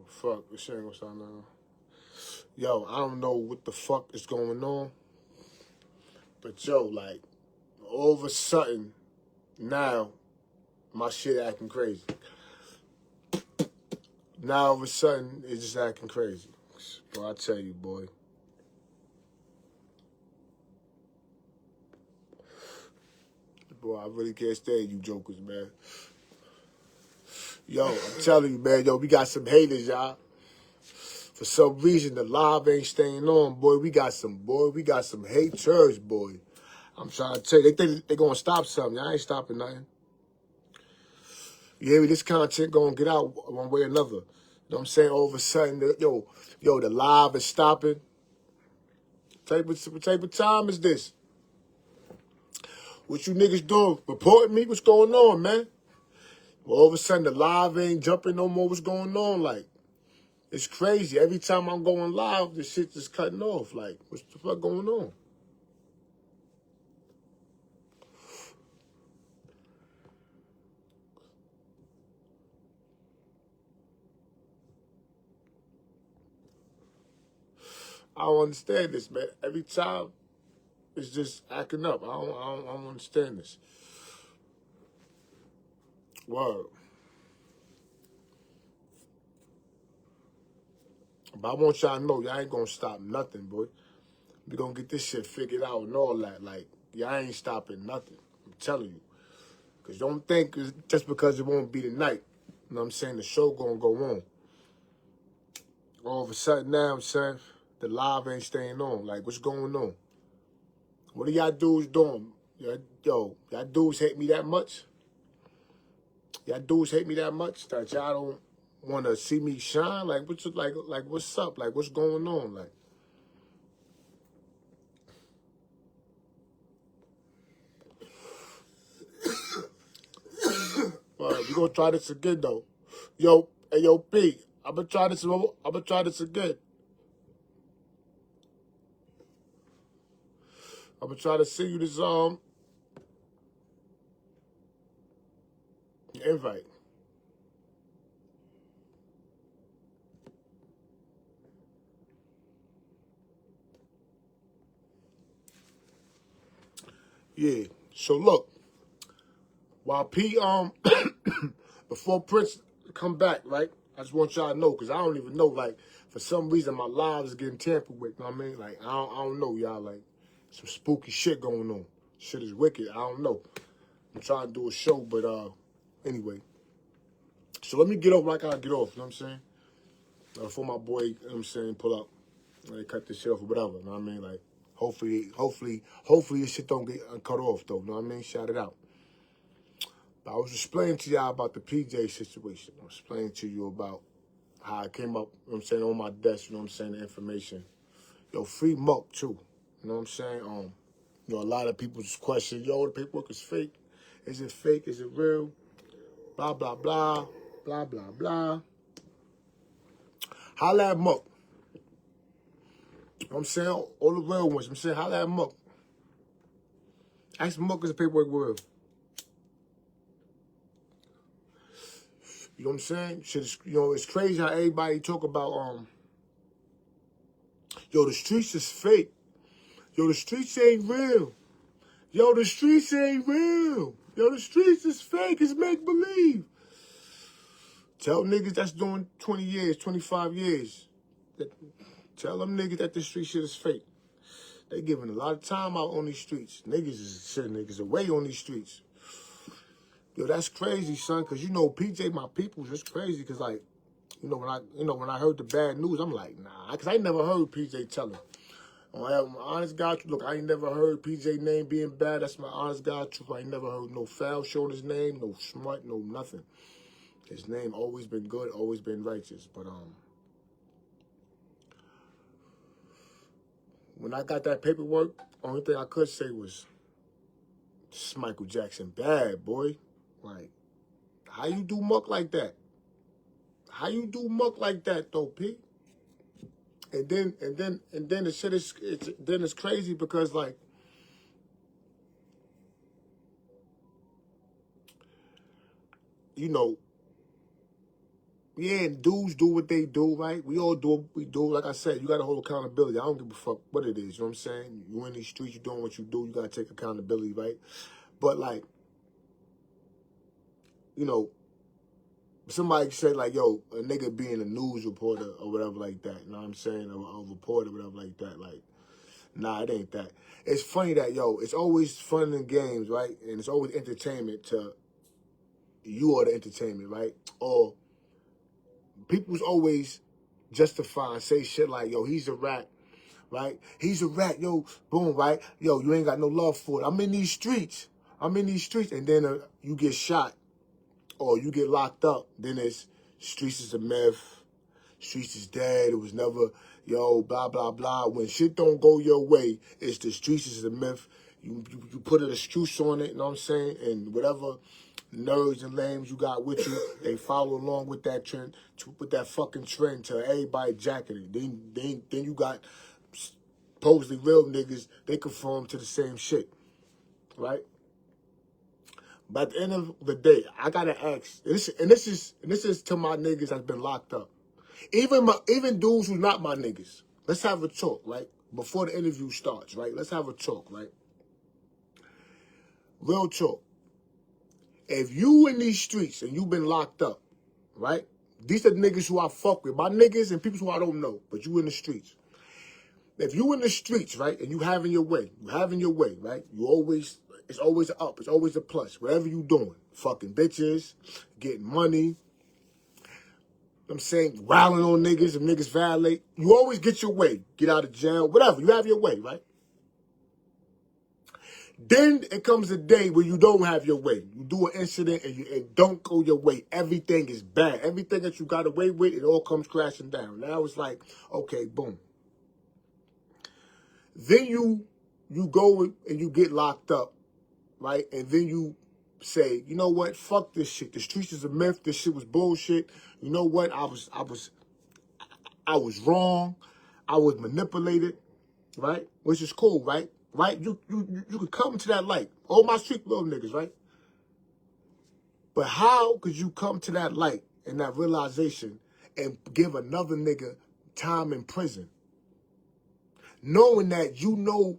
Fuck, this shit ain't gonna start now. Yo, I don't know what the fuck is going on, but yo, like, all of a sudden, now, my shit acting crazy. Now, all of a sudden, it's just acting crazy. Bro, I tell you, boy. Boy, I really can't stand you jokers, man. Yo, I'm telling you, man, yo, we got some haters, y'all. For some reason, the live ain't staying on, boy. We got some haters, boy. I'm trying to tell you, they think they're going to stop something. I ain't stopping nothing. You hear me? This content going to get out one way or another. You know what I'm saying? All of a sudden, yo, the live is stopping. What type of time is this? What you niggas doing? Reporting me? What's going on, man? Well, all of a sudden, the live ain't jumping no more. What's going on? Like, it's crazy. Every time I'm going live, this shit just cutting off. Like, what's the fuck going on? I don't understand this, man. Every time, it's just acting up. I don't understand this. Word. But I want y'all to know, y'all ain't gonna stop nothing, boy. We gonna get this shit figured out and all that. Like, y'all ain't stopping nothing. I'm telling you. Because don't think just because it won't be tonight, you know what I'm saying, the show gonna go on. All of a sudden now, I'm saying, the live ain't staying on. Like, what's going on? What are y'all dudes doing? Yo, y'all dudes hate me that much? Y'all dudes hate me that much that y'all don't want to see me shine? Like, what's up? Like, what's going on? Like, all right, we gonna try this again though. Yo, hey, yo, P, I'm gonna try this again. I'm gonna try to send you this invite. Yeah. So look, while P before Prince come back, right? I just want y'all to know, cause I don't even know. Like, for some reason, my live is getting tampered with. You know what I mean? Like, I don't know, y'all. Like, some spooky shit going on. Shit is wicked. I don't know. I'm trying to do a show, but anyway. So let me get off like I get off. You know what I'm saying? Before my boy, you know what I'm saying, pull up. Cut this shit off or whatever. You know what I mean? Like, hopefully this shit don't get cut off though. You know what I mean? Shout it out. But I was explaining to y'all about the PJ situation. I was explaining to you about how I came up, you know what I'm saying, on my desk, you know what I'm saying, the information. Yo, free Muck too. You know what I'm saying? You know, a lot of people just question, yo, the paperwork is fake. Is it fake? Is it real? Blah, blah, blah. Blah, blah, blah. Holla at Muck. You know what I'm saying? All the real ones. I'm saying, holla at Muck. Ask Muck is the paperwork real. You know what I'm saying? Shit is, you know, it's crazy how everybody talk about, yo, the streets is fake. Yo, the streets ain't real. Yo, the streets ain't real. Yo, the streets is fake. It's make-believe. Tell niggas that's doing 20 years, 25 years. Tell them niggas that the street shit is fake. They giving a lot of time out on these streets. Niggas is sending niggas away on these streets. Yo, that's crazy, son, because you know PJ, my people's just crazy, because like, when I heard the bad news, I'm like, nah, because I never heard PJ tell him. I'm honest God, look, I ain't never heard PJ name being bad. That's my honest God truth. I ain't never heard no foul showing his name, no smart, no nothing. His name always been good, always been righteous. But when I got that paperwork, only thing I could say was, this is Michael Jackson bad, boy. Like, how you do Muck like that? How you do Muck like that though, P? And then the shit is it's crazy because like, you know, Yeah, and dudes do what they do, right? We all do what we do. Like I said, you got to hold accountability. I don't give a fuck what it is. You know what I'm saying? You in these streets, you doing what you do. You got to take accountability, right? But like, you know, somebody said like, yo, a nigga being a news reporter or whatever like that. You know what I'm saying? Or a reporter, whatever like that. Like, nah, it ain't that. It's funny that, yo, it's always fun and games, right? And it's always entertainment to you or the entertainment, right? Or people's always justify, say shit like, yo, he's a rat, right? He's a rat, yo, boom, right? Yo, you ain't got no love for it. I'm in these streets. And then you get shot or you get locked up. Then it's streets is a myth. Streets is dead. It was never, yo, blah, blah, blah. When shit don't go your way, it's the streets is a myth. You put an excuse on it, you know what I'm saying? And whatever nerds and lames you got with you, they follow along with that trend, with that fucking trend till everybody jacking it. Then you got supposedly real niggas, they conform to the same shit, right? But at the end of the day, I gotta ask, this is to my niggas that's been locked up. Even dudes who's not my niggas. Let's have a talk, right? Before the interview starts, right? Let's have a talk, right? Real talk. If you in these streets and you been locked up, right? These are the niggas who I fuck with. My niggas and people who I don't know, but you in the streets. If you in the streets, right, and you having your way, right? It's always a up, it's always a plus. Whatever you doing, fucking bitches, getting money, I'm saying, riling on niggas, if niggas violate, you always get your way. Get out of jail, whatever, you have your way, right? Then it comes a day where you don't have your way. You do an incident and it don't go your way. Everything is bad. Everything that you got away with, it all comes crashing down. Now it's like, okay, boom. Then you go and you get locked up, right? And then you say, you know what? Fuck this shit. The streets is a myth. This shit was bullshit. You know what? I was wrong. I was manipulated, right? Which is cool, right? Right? You could come to that light. All my street little niggas, right? But how could you come to that light and that realization and give another nigga time in prison? Knowing that you know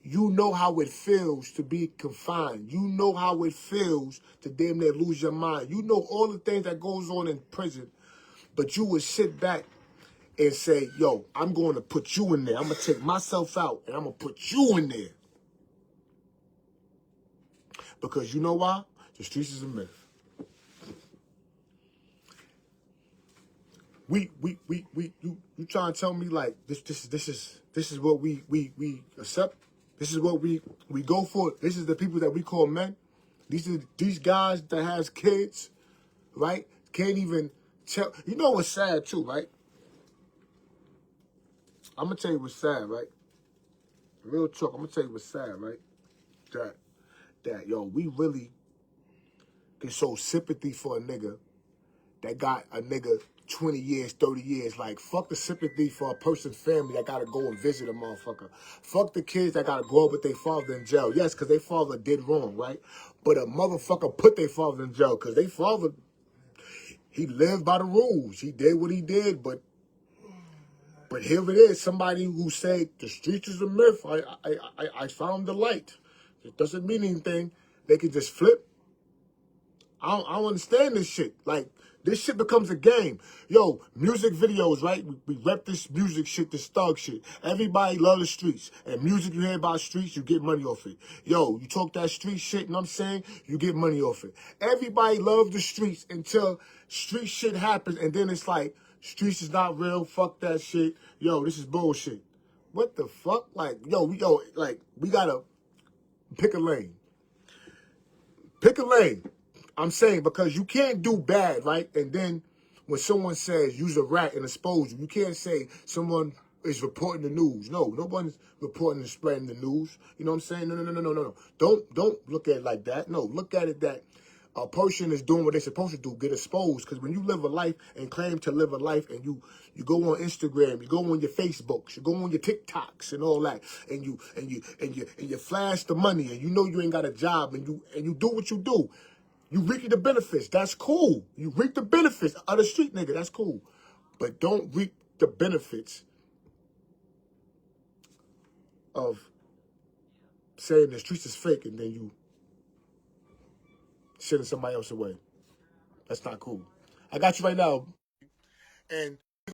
you know how it feels to be confined. You know how it feels to damn near lose your mind. You know all the things that goes on in prison, but you would sit back and say, yo, I'm going to put you in there. I'm going to take myself out and I'm going to put you in there. Because you know why? The streets is a myth. You trying to tell me like this is what we accept? This is what we go for. This is the people that we call men. These guys that has kids, right? Can't even tell. You know what's sad too, right? I'm gonna tell you what's sad, right? Real talk. I'm gonna tell you what's sad, right? That yo, we really can show sympathy for a nigga that got a nigga 20 years, 30 years. Like, fuck the sympathy for a person's family that gotta go and visit a motherfucker. Fuck the kids that gotta grow up with their father in jail. Yes, because their father did wrong, right? But a motherfucker put their father in jail because their father, he lived by the rules. He did what he did, but here it is. Somebody who said the streets is a myth. I found the light. It doesn't mean anything. They can just flip. I don't understand this shit. Like, this shit becomes a game. Yo, music videos, right? We rep this music shit, this thug shit. Everybody love the streets. And music you hear about streets, you get money off it. Yo, you talk that street shit, you know what I'm saying? You get money off it. Everybody love the streets until street shit happens. And then it's like, streets is not real. Fuck that shit. Yo, this is bullshit. What the fuck? Like, we gotta pick a lane. Pick a lane. I'm saying because you can't do bad, right? And then when someone says use a rat and expose you, you can't say someone is reporting the news. No, nobody's reporting and spreading the news. You know what I'm saying? No. Don't look at it like that. No, look at it that a person is doing what they're supposed to do, get exposed. Because when you live a life and claim to live a life and you go on Instagram, you go on your Facebooks, you go on your TikToks and all that, and you flash the money and you know you ain't got a job and you do what you do. You reap the benefits. That's cool. You reap the benefits of the street nigga. That's cool. But don't reap the benefits of saying the streets is fake and then you sending somebody else away. That's not cool. I got you right now. And